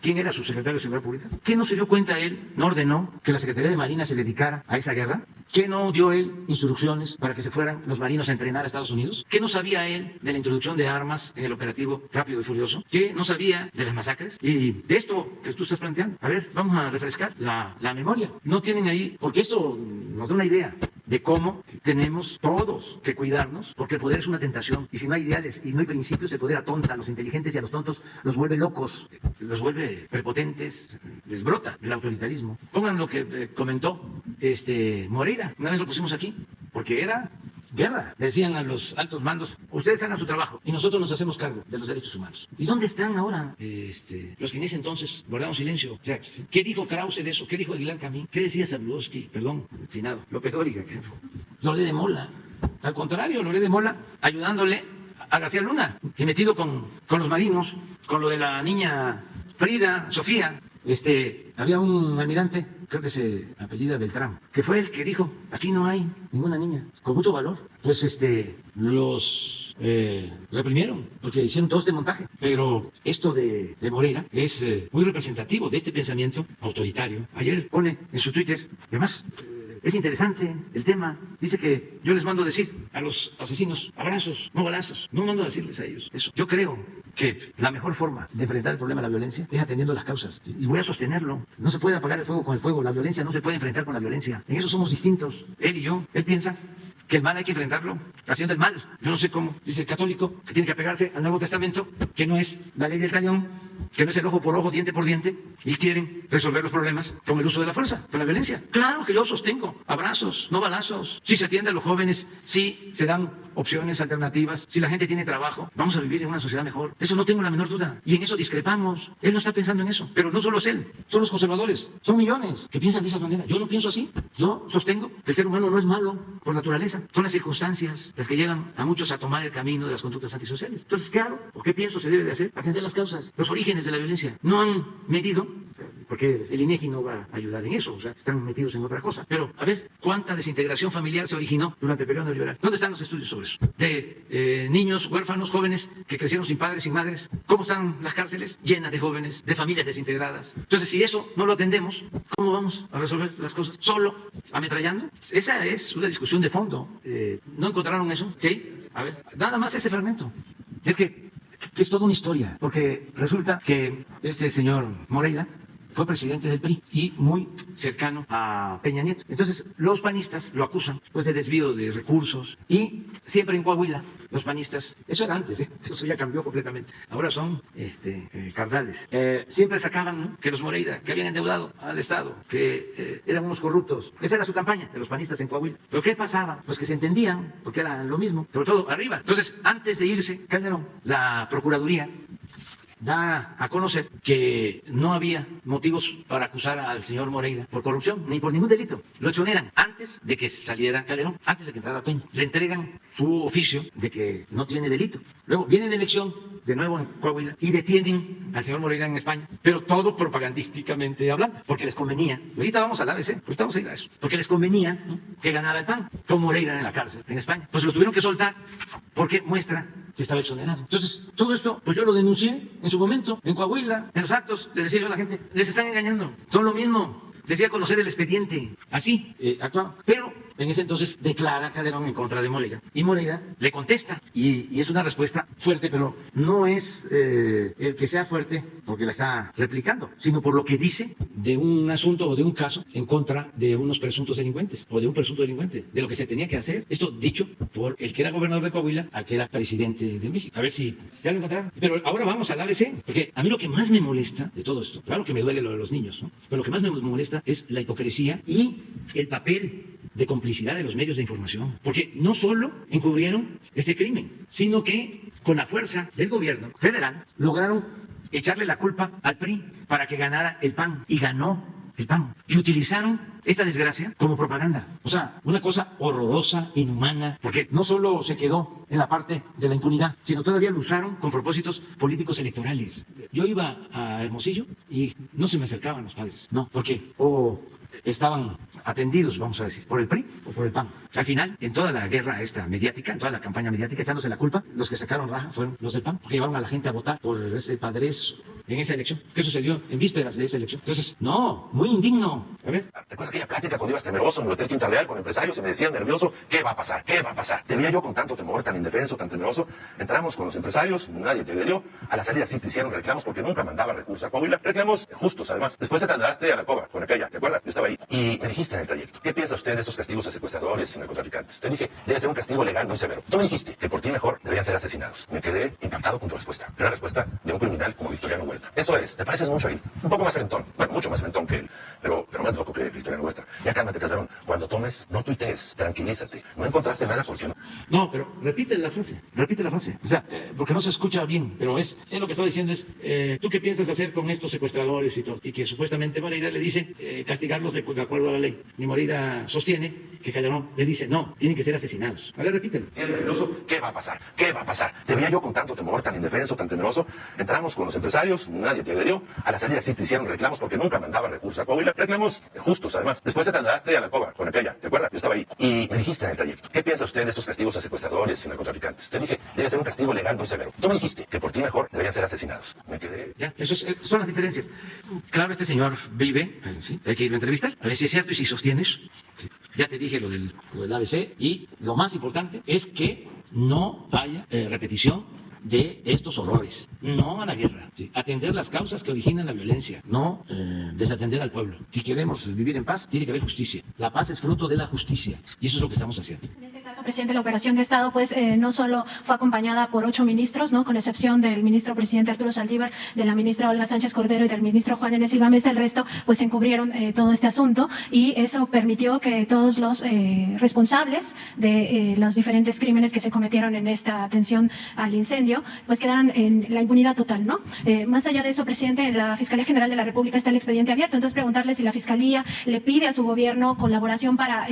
quién era su secretario de Seguridad Pública? ¿Qué no se dio cuenta él, no ordenó que la Secretaría de Marina se dedicara a esa guerra? ¿Qué no dio él instrucciones para que se fueran los marinos a entrenar a Estados Unidos? ¿Qué no sabía él de la introducción de armas en el operativo Rápido y Furioso? ¿Qué no sabía de las masacres? Y de esto que tú estás planteando. A ver, vamos a refrescar la memoria. No tienen ahí, porque esto nos da una idea de cómo tenemos todos que cuidarnos, porque el poder es una tentación, y si no hay ideales y no hay principios, el poder atonta a los inteligentes y a los tontos los vuelve locos, los vuelve prepotentes, les brota el autoritarismo. Pongan lo que comentó Moreira, una vez lo pusimos aquí, porque era guerra. Le decían a los altos mandos, ustedes hagan su trabajo y nosotros nos hacemos cargo de los derechos humanos. ¿Y dónde están ahora los que en ese entonces guardaron silencio? O sea, ¿qué dijo Krause de eso? ¿Qué dijo Aguilar Camín? ¿Qué decía Zabludovsky? Perdón, finado, López Dóriga. Loré de Mola. Al contrario, Loré de Mola ayudándole a García Luna y metido con los marinos, con lo de la niña Frida, Sofía. Había un almirante, creo que se apellida Beltrán, que fue el que dijo, aquí no hay ninguna niña, con mucho valor. Pues los reprimieron, porque hicieron todo este montaje. Pero esto de Moreira es muy representativo de este pensamiento autoritario. Ayer pone en su Twitter, además, es interesante el tema. Dice que yo les mando a decir a los asesinos, abrazos, no balazos. No mando a decirles a ellos eso. Yo creo que la mejor forma de enfrentar el problema de la violencia es atendiendo las causas. Y voy a sostenerlo. No se puede apagar el fuego con el fuego. La violencia no se puede enfrentar con la violencia. En eso somos distintos. Él y yo. Él piensa que el mal hay que enfrentarlo haciendo el mal. Yo no sé cómo. Dice el católico que tiene que apegarse al Nuevo Testamento, que no es la ley del talión, que no es el ojo por ojo, diente por diente, y quieren resolver los problemas con el uso de la fuerza, con la violencia. Claro que yo sostengo abrazos, no balazos. Si se atiende a los jóvenes, si se dan opciones alternativas, si la gente tiene trabajo, vamos a vivir en una sociedad mejor. Eso no tengo la menor duda. Y en eso discrepamos. Él no está pensando en eso. Pero no solo es él, son los conservadores. Son millones que piensan de esa manera. Yo no pienso así. Yo sostengo que el ser humano no es malo por naturaleza. Son las circunstancias las que llevan a muchos a tomar el camino de las conductas antisociales. Entonces, ¿qué hago? ¿O qué pienso se debe de hacer? Atender las causas, los orígenes de la violencia. No han medido, porque el INEGI no va a ayudar en eso, o sea, están metidos en otra cosa. Pero, a ver, ¿cuánta desintegración familiar se originó durante el periodo neoliberal? ¿Dónde están los estudios sobre eso? De niños, huérfanos, jóvenes que crecieron sin padres, sin madres. ¿Cómo están las cárceles? Llenas de jóvenes, de familias desintegradas. Entonces, si eso no lo atendemos, ¿cómo vamos a resolver las cosas? ¿Solo ametrallando? Esa es una discusión de fondo. ¿No encontraron eso? Sí. A ver, nada más ese fragmento. Es que es toda una historia, porque resulta que este señor Moreira fue presidente del PRI y muy cercano a Peña Nieto. Entonces, los panistas lo acusan pues de desvío de recursos y siempre en Coahuila, los panistas, eso era antes, eso ya cambió completamente, ahora son carnales. Siempre sacaban, ¿no?, que los Moreira, que habían endeudado al Estado, que eran unos corruptos. Esa era su campaña de los panistas en Coahuila. ¿Pero qué pasaba? Pues que se entendían, porque era lo mismo, sobre todo arriba. Entonces, antes de irse, Calderón, la Procuraduría da a conocer que no había motivos para acusar al señor Moreira por corrupción ni por ningún delito. Lo exoneran antes de que saliera Calderón, antes de que entrara Peña. Le entregan su oficio de que no tiene delito. Luego viene la elección de nuevo en Coahuila y detienen al señor Moreira en España, pero todo propagandísticamente hablando, porque les convenía. Ahorita vamos al ABC, ahorita vamos a ir a eso, porque les convenía, ¿no?, que ganara el PAN, con Moreira en la cárcel en España. Pues los tuvieron que soltar porque muestra que estaba exonerado. Entonces, todo esto, pues yo lo denuncié en su momento, en Coahuila, en los actos, les decía yo a la gente, les están engañando, son lo mismo. Les di a conocer el expediente, así actuaba. Pero en ese entonces declara Calderón en contra de Moreira. Y Moreira le contesta. Y es una respuesta fuerte, pero no es el que sea fuerte porque la está replicando, sino por lo que dice de un asunto o de un caso en contra de unos presuntos delincuentes o de un presunto delincuente, de lo que se tenía que hacer. Esto dicho por el que era gobernador de Coahuila al que era presidente de México. A ver si ya lo encontraron. Pero ahora vamos al ABC, porque a mí lo que más me molesta de todo esto, claro que me duele lo de los niños, ¿no?, pero lo que más me molesta es la hipocresía y el papel de complicidad de los medios de información, porque no solo encubrieron este crimen, sino que con la fuerza del gobierno federal lograron echarle la culpa al PRI para que ganara el PAN, y ganó el PAN, y utilizaron esta desgracia como propaganda. O sea, una cosa horrorosa, inhumana, porque no solo se quedó en la parte de la impunidad, sino todavía lo usaron con propósitos políticos electorales. Yo iba a Hermosillo y no se me acercaban los padres, no, porque estaban atendidos, vamos a decir, por el PRI o por el PAN. Al final, en toda la guerra esta mediática, en toda la campaña mediática, echándose la culpa, los que sacaron raja fueron los del PAN, porque llevaron a la gente a votar por ese padres en esa elección. ¿Qué sucedió en vísperas de esa elección? Entonces, no, muy indigno. A ver. Recuerda aquella plática cuando ibas temeroso en el Hotel Quinta Real con empresarios y me decían nervioso, ¿qué va a pasar? ¿Qué va a pasar? Te veía yo con tanto temor, tan indefenso, tan temeroso. Entramos con los empresarios, nadie te dio. A la salida sí te hicieron reclamos porque nunca mandaba recursos a Coahuila. Reclamos justos, además. Después te trasladaste a la Cova con aquella, ¿te acuerdas? Yo estaba ahí. Y me dijiste en el trayecto, ¿qué piensa usted de estos castigos a secuestradores y narcotraficantes? Te dije, debe ser un castigo legal muy severo. Tú me dijiste que por ti mejor deberían ser asesinados. Me quedé impactado con tu respuesta. Era la respuesta de un criminal como Victoriano Huerta. Eso eres, te pareces mucho a él. Un poco más frentón. Bueno, mucho más frentón que él. Pero más loco que Victoriano Huerta. Ya cálmate, Calderón. Cuando tomes, no tuitees. Tranquilízate. No encontraste nada porque no. No, pero repite la frase. Repite la frase. O sea, porque no se escucha bien, pero es lo que está diciendo es, ¿tú qué piensas hacer con estos secuestradores y todo? Y que supuestamente Moreira le dice castigarlos de acuerdo a la ley. Y Moreira sostiene que Calderón le dice, no, tienen que ser asesinados. A ver, repítelo. Si es nervioso, ¿qué va a pasar? ¿Qué va a pasar? Te veía yo con tanto temor, tan indefenso, tan temeroso. Entramos con los empresarios, nadie te dio. A la salida sí te hicieron reclamos porque nunca mandaba recursos a Coahuila. Reclamos justos, además. Después te trasladaste a la Cova con aquella, ¿te acuerdas? Yo estaba ahí. Y me dijiste en el trayecto, ¿qué piensa usted de estos castigos a secuestradores y narcotraficantes? Te dije, debe ser un castigo legal muy severo. Tú me dijiste que por ti mejor deberían ser asesinados. Me quedé. Ya, eso son las diferencias. Claro, este señor vive, ¿sí? Hay que irlo a entrevistar, a ver si es cierto y si sostiene eso. Sí. Ya te dije lo del ABC, y lo más importante es que no haya repetición de estos horrores. No a la guerra. ¿Sí? Atender las causas que originan la violencia. No desatender al pueblo. Si queremos vivir en paz, tiene que haber justicia. La paz es fruto de la justicia. Y eso es lo que estamos haciendo. En este caso, presidente, la operación de Estado, pues, no solo fue acompañada por 8 ministros, ¿no?, con excepción del ministro presidente Arturo Saldívar, de la ministra Olga Sánchez Cordero y del ministro Juan N. Silva Mesa. El resto, pues, encubrieron todo este asunto, y eso permitió que todos los responsables de los diferentes crímenes que se cometieron en esta atención al incendio, pues, quedaran en la impunidad total, ¿no? Más allá de eso, presidente, en la Fiscalía General de la República está el expediente abierto. Entonces, preguntarle si la Fiscalía le pide a su gobierno colaboración para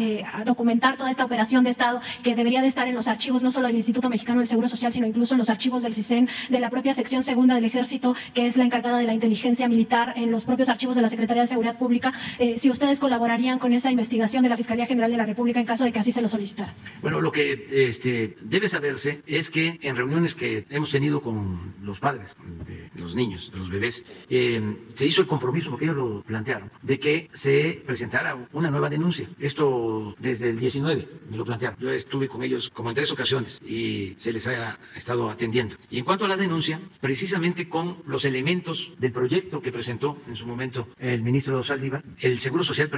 documentar toda esta operación de Estado, que debería de estar en los archivos no solo del Instituto Mexicano del Seguro Social, sino incluso en los archivos del CISEN, de la propia sección segunda del Ejército, que es la encargada de la inteligencia militar, en los propios archivos de la Secretaría de Seguridad Pública, si ustedes colaborarían con esa investigación de la Fiscalía General de la República en caso de que así se lo solicitara. Bueno, lo que debe saberse es que en reuniones que hemos tenido con los padres de los niños, de los bebés, se hizo el compromiso, porque ellos lo plantearon, de que se presentara una nueva denuncia. Esto desde el 19 me lo plantearon. Yo estuve con ellos como en 3 ocasiones y se les ha estado atendiendo. Y en cuanto a la denuncia, precisamente con los elementos del proyecto que presentó en su momento el ministro Saldívar, el Seguro Social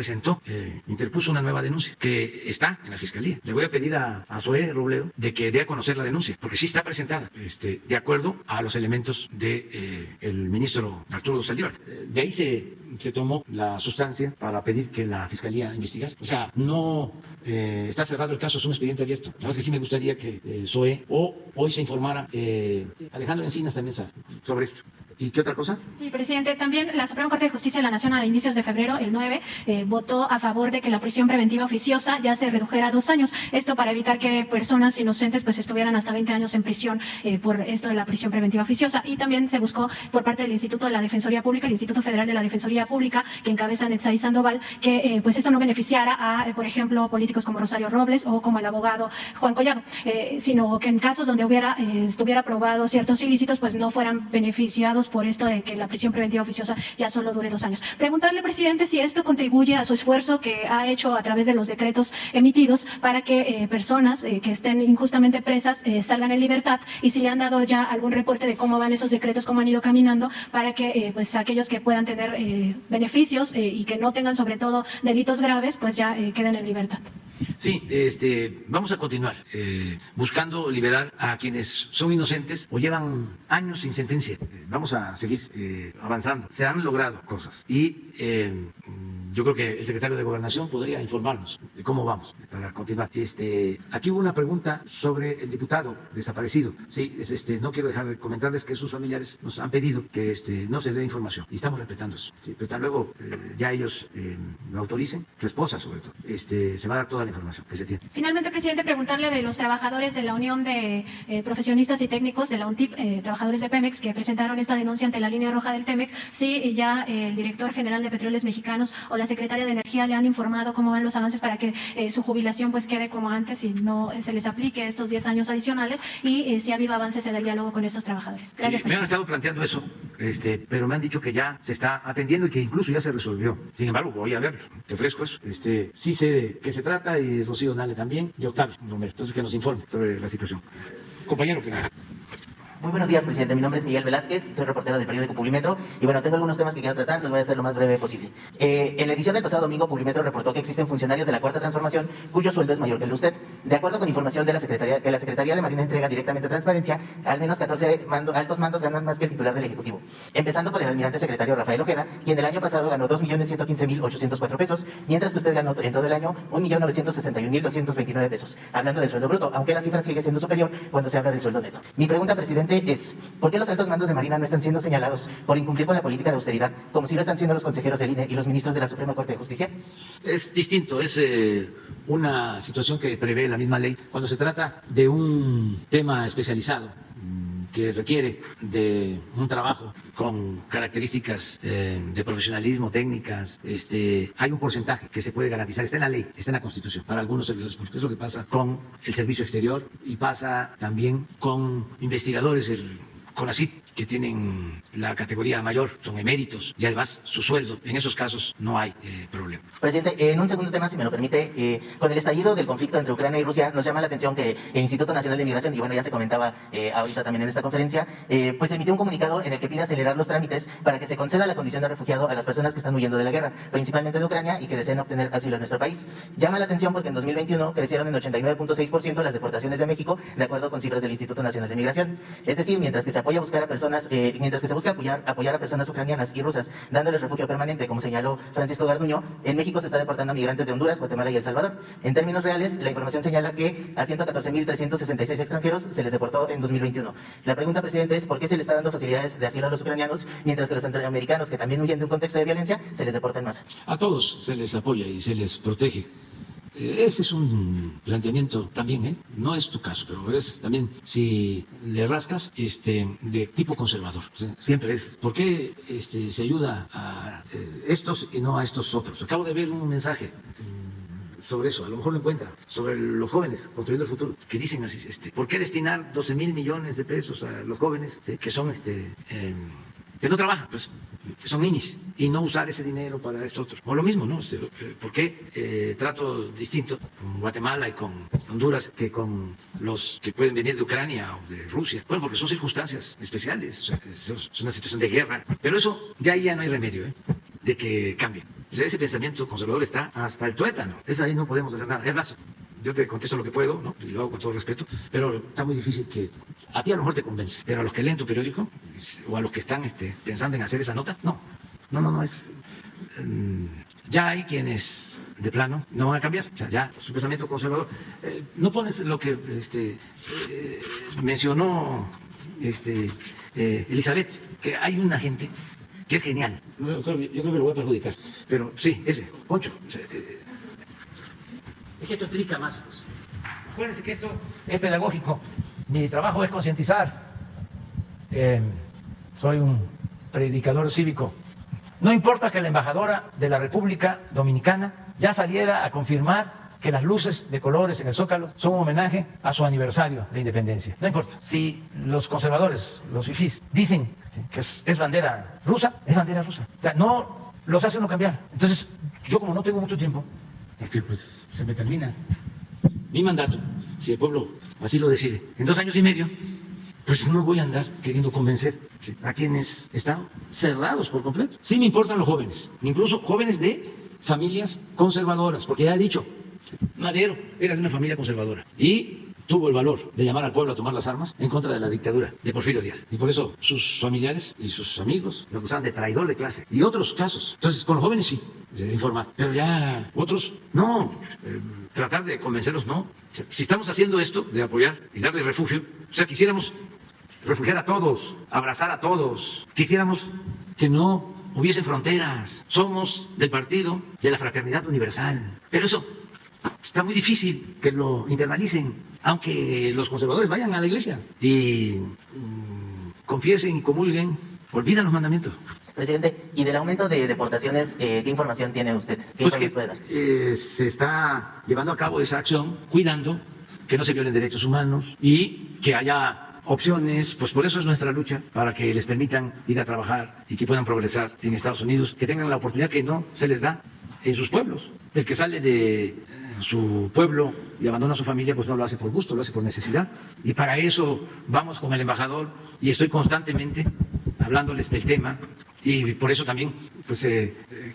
interpuso una nueva denuncia que está en la Fiscalía. Le voy a pedir a Zoé Robledo de que dé a conocer la denuncia, porque sí está presentada, de acuerdo a los elementos de el ministro Arturo Saldívar. De ahí se tomó la sustancia para pedir que la Fiscalía investigara. O sea, no está cerrado el caso, es un expediente abierto. Nada más que sí me gustaría que Zoé o hoy se informara, Alejandro Encinas también sabe sobre esto. ¿Y qué otra cosa? Sí, presidente, también la Suprema Corte de Justicia de la Nación a inicios de febrero, el 9, votó a favor de que la prisión preventiva oficiosa ya se redujera a 2 años. Esto para evitar que personas inocentes pues estuvieran hasta 20 años en prisión por esto de la prisión preventiva oficiosa. Y también se buscó por parte del Instituto de la Defensoría Pública, el Instituto Federal de la Defensoría Pública, que encabeza Netzaí Sandoval, que pues esto no beneficiara a, por ejemplo, políticos como Rosario Robles o como el abogado Juan Collado, sino que en casos donde estuviera probado ciertos ilícitos, pues no fueran beneficiados por esto de que la prisión preventiva oficiosa ya solo dure 2 años. Preguntarle, presidente, si esto contribuye a su esfuerzo que ha hecho a través de los decretos emitidos para que personas que estén injustamente presas salgan en libertad, y si le han dado ya algún reporte de cómo van esos decretos, cómo han ido caminando, para que pues aquellos que puedan tener beneficios y que no tengan sobre todo delitos graves, pues ya queden en libertad. Sí, vamos a continuar buscando liberar a quienes son inocentes o llevan años sin sentencia. Vamos a seguir avanzando. Se han logrado cosas y yo creo que el secretario de Gobernación podría informarnos de cómo vamos para continuar. Aquí hubo una pregunta sobre el diputado desaparecido. Sí, no quiero dejar de comentarles que sus familiares nos han pedido que no se dé información y estamos respetando eso. Sí, pero tan luego ya ellos lo autoricen, su esposa sobre todo, se va a dar toda la información que se tiene. Finalmente, presidente, preguntarle de los trabajadores de la Unión de Profesionistas y Técnicos de la UNTIP, trabajadores de Pemex, que presentaron esta denuncia ante la línea roja del TEMEC, si ya el director general de Petróleos Mexicanos o la secretaria de Energía le han informado cómo van los avances para que su jubilación pues quede como antes y no se les aplique estos 10 años adicionales, y si ha habido avances en el diálogo con estos trabajadores. Gracias, sí, me han estado planteando eso, pero me han dicho que ya se está atendiendo y que incluso ya se resolvió. Sin embargo, voy a verlo, te ofrezco eso. Sí sé de qué se trata, y Rocío Nale también, y Octavio Romero, entonces que nos informe sobre la situación. Compañero, que Muy buenos días, presidente. Mi nombre es Miguel Velázquez, soy reportero del periódico Publimetro y bueno, tengo algunos temas que quiero tratar, los voy a hacer lo más breve posible. En la edición del pasado domingo, Publimetro reportó que existen funcionarios de la Cuarta Transformación cuyo sueldo es mayor que el de usted. De acuerdo con información de la Secretaría de Marina entrega directamente a Transparencia, al menos 14 altos mandos ganan más que el titular del Ejecutivo. Empezando por el almirante secretario Rafael Ojeda, quien el año pasado ganó 2.115.804 pesos, mientras que usted ganó en todo el año 1.961.229 pesos, hablando del sueldo bruto, aunque la cifra sigue siendo superior cuando se habla del sueldo neto. Mi pregunta, presidente, es ¿por qué los altos mandos de Marina no están siendo señalados por incumplir con la política de austeridad, como si lo están siendo los consejeros del INE y los ministros de la Suprema Corte de Justicia? Es distinto, es una situación que prevé la misma ley cuando se trata de un tema especializado que requiere de un trabajo con características de profesionalismo, técnicas. Hay un porcentaje que se puede garantizar, está en la ley, está en la Constitución, para algunos servidores públicos. Es lo que pasa con el servicio exterior y pasa también con investigadores, el CONACYT, que tienen la categoría mayor, son eméritos y además su sueldo. En esos casos no hay problema. Presidente, en un segundo tema, si me lo permite, con el estallido del conflicto entre Ucrania y Rusia, nos llama la atención que el Instituto Nacional de Migración, y bueno, ya se comentaba ahorita también en esta conferencia, pues emitió un comunicado en el que pide acelerar los trámites para que se conceda la condición de refugiado a las personas que están huyendo de la guerra, principalmente de Ucrania, y que deseen obtener asilo en nuestro país. Llama la atención porque en 2021 crecieron en 89.6% las deportaciones de México, de acuerdo con cifras del Instituto Nacional de Migración. Es decir, mientras que se apoya a buscar a personas, mientras que se busca apoyar a personas ucranianas y rusas, dándoles refugio permanente, como señaló Francisco Garduño, en México se está deportando a migrantes de Honduras, Guatemala y El Salvador. En términos reales, la información señala que a 114.366 extranjeros se les deportó en 2021. La pregunta, presidente, es ¿por qué se le está dando facilidades de asilo a los ucranianos, mientras que los centroamericanos, que también huyen de un contexto de violencia, se les deporta en masa? A todos se les apoya y se les protege. Ese es un planteamiento también, no es tu caso, pero es también, si le rascas, de tipo conservador. O sea, siempre es, ¿por qué se ayuda a estos y no a estos otros? Acabo de ver un mensaje sobre eso, a lo mejor lo encuentra, sobre los jóvenes construyendo el futuro, que dicen así, ¿por qué destinar 12,000 millones de pesos a los jóvenes que son, que no trabajan, pues, que son ninis, y no usar ese dinero para esto otro? O lo mismo, ¿no? ¿Por qué trato distinto con Guatemala y con Honduras que con los que pueden venir de Ucrania o de Rusia? Bueno, porque son circunstancias especiales, o sea, que es una situación de guerra. Pero eso ya no hay remedio, de que cambie. O sea, ese pensamiento conservador está hasta el tuétano. Ahí no podemos hacer nada. Es más, yo te contesto lo que puedo, ¿no? Y lo hago con todo respeto, pero está muy difícil que a ti a lo mejor te convence, pero a los que leen tu periódico o a los que están pensando en hacer esa nota, no es. Ya hay quienes de plano no van a cambiar, ya su pensamiento conservador. No pones lo que mencionó Elizabeth que hay una gente que es genial. Yo creo que lo voy a perjudicar. Pero sí, ese, Poncho. Es que esto explica más. Pues. Acuérdense que esto es pedagógico. Mi trabajo es concientizar. Soy un predicador cívico. No importa que la embajadora de la República Dominicana ya saliera a confirmar que las luces de colores en el Zócalo son un homenaje a su aniversario de independencia. No importa. Si los conservadores, los fifís, dicen que es bandera rusa, es bandera rusa. O sea, no los hace uno cambiar. Entonces, yo como no tengo mucho tiempo, porque pues se me termina mi mandato, si el pueblo así lo decide, en 2 años y medio, pues no voy a andar queriendo convencer a quienes están cerrados por completo. Sí me importan los jóvenes, incluso jóvenes de familias conservadoras, porque ya he dicho, Madero era de una familia conservadora y tuvo el valor de llamar al pueblo a tomar las armas en contra de la dictadura de Porfirio Díaz. Y por eso sus familiares y sus amigos lo acusaban de traidor de clase. Y otros casos. Entonces, con los jóvenes sí, informar. Pero ya otros, no. Tratar de convencerlos, no. Si estamos haciendo esto de apoyar y darles refugio, o sea, quisiéramos refugiar a todos, abrazar a todos. Quisiéramos que no hubiesen fronteras. Somos del partido de la fraternidad universal. Pero eso está muy difícil que lo internalicen, aunque los conservadores vayan a la iglesia y confiesen y comulguen, olvidan los mandamientos. Presidente, y del aumento de deportaciones, ¿qué información tiene usted? ¿Qué Pues informes puede dar? se está llevando a cabo esa acción cuidando que no se violen derechos humanos y que haya opciones, pues por eso es nuestra lucha, para que les permitan ir a trabajar y que puedan progresar en Estados Unidos, que tengan la oportunidad que no se les da en sus pueblos. El que sale de su pueblo y abandona a su familia, pues no lo hace por gusto, lo hace por necesidad. Y para eso vamos con el embajador y estoy constantemente hablándoles del tema. Y por eso también pues,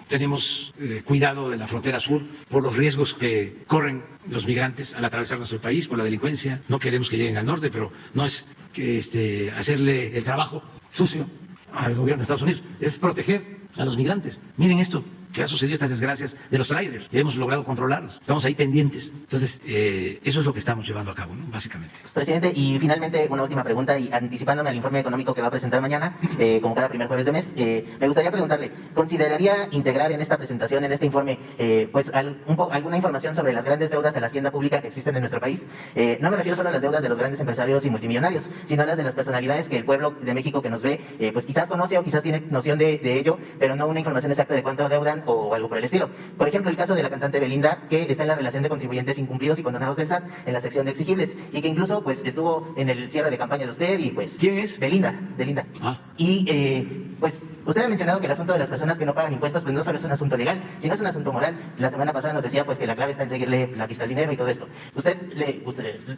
tenemos cuidado de la frontera sur por los riesgos que corren los migrantes al atravesar nuestro país, por la delincuencia. No queremos que lleguen al norte, pero no es que hacerle el trabajo sucio al gobierno de Estados Unidos, es proteger a los migrantes. Miren esto que ha sucedido, estas desgracias de los trailers, que hemos logrado controlarlos. Estamos ahí pendientes. Entonces, eso es lo que estamos llevando a cabo, ¿no? Básicamente. Presidente, y finalmente una última pregunta, y anticipándome al informe económico que va a presentar mañana, como cada primer jueves de mes, me gustaría preguntarle, ¿consideraría integrar en esta presentación, en este informe, pues alguna información sobre las grandes deudas a la hacienda pública que existen en nuestro país? No me refiero solo a las deudas de los grandes empresarios y multimillonarios, sino a las de las personalidades que el pueblo de México que nos ve, pues quizás conoce o quizás tiene noción de ello, pero no una información exacta de cuánto deudan o algo por el estilo. Por ejemplo, el caso de la cantante Belinda, que está en la relación de contribuyentes incumplidos y condonados del SAT, en la sección de exigibles, y que incluso pues estuvo en el cierre de campaña de usted y pues... ¿Quién es? Belinda. Ah. Y pues usted ha mencionado que el asunto de las personas que no pagan impuestos pues no solo es un asunto legal, sino es un asunto moral. La semana pasada nos decía pues que la clave está en seguirle la pista al dinero y todo esto. ¿Usted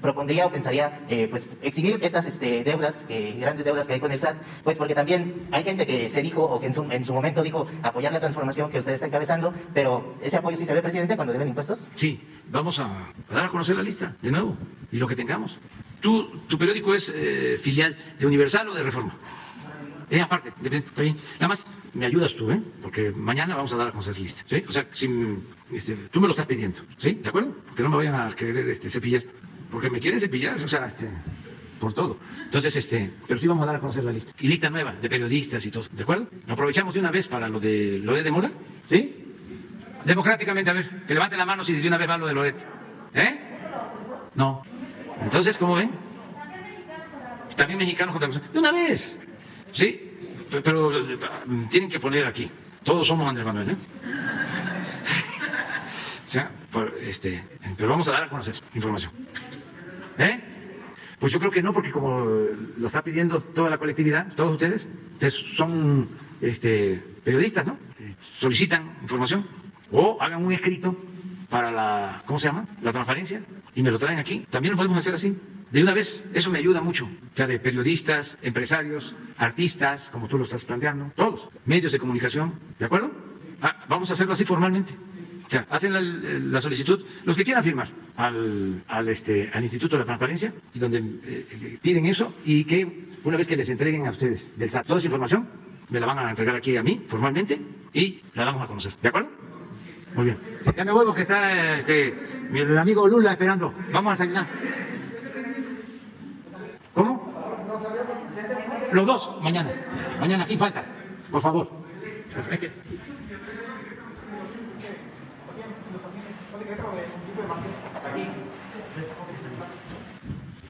propondría o pensaría pues exhibir estas deudas, grandes deudas que hay con el SAT? Pues porque también hay gente que se dijo o que en su momento dijo apoyar la transformación que usted está encabezando, pero ese apoyo sí se ve, presidente, cuando deben impuestos. Sí, vamos a dar a conocer la lista de nuevo y lo que tengamos. ¿Tu periódico es filial de Universal o de Reforma? Aparte, está bien. Nada más me ayudas tú, porque mañana vamos a dar a conocer la lista, ¿sí? O sea, tú me lo estás pidiendo, ¿sí? ¿De acuerdo? Porque no me vayan a querer cepillar, porque me quieren cepillar, o sea, por todo. Entonces, pero sí vamos a dar a conocer la lista. Y lista nueva de periodistas y todo, ¿de acuerdo? Aprovechamos de una vez para lo de Mola, ¿sí? Democráticamente, a ver, que levante la mano si de una vez va lo de Loret. No. Entonces, ¿cómo ven? También mexicanos contra los... De una vez. Sí, pero tienen que poner aquí. Todos somos Andrés Manuel, O sea, pero vamos a dar a conocer información. Pues yo creo que no, porque como lo está pidiendo toda la colectividad, todos ustedes son periodistas, ¿no? Solicitan información o hagan un escrito para la transparencia y me lo traen aquí. También lo podemos hacer así. De una vez, eso me ayuda mucho. O sea, de periodistas, empresarios, artistas, como tú lo estás planteando, todos, medios de comunicación, ¿de acuerdo? Vamos a hacerlo así formalmente. O sea, hacen la solicitud, los que quieran firmar, al Instituto de la Transparencia, y donde piden eso, y que una vez que les entreguen a ustedes del SAT toda esa información, me la van a entregar aquí a mí, formalmente, y la damos a conocer. ¿De acuerdo? Muy bien. Ya me voy porque está mi amigo Lula esperando. Vamos a desayunar. ¿Cómo? Los dos, mañana. Mañana, sin falta. Por favor. Aquí.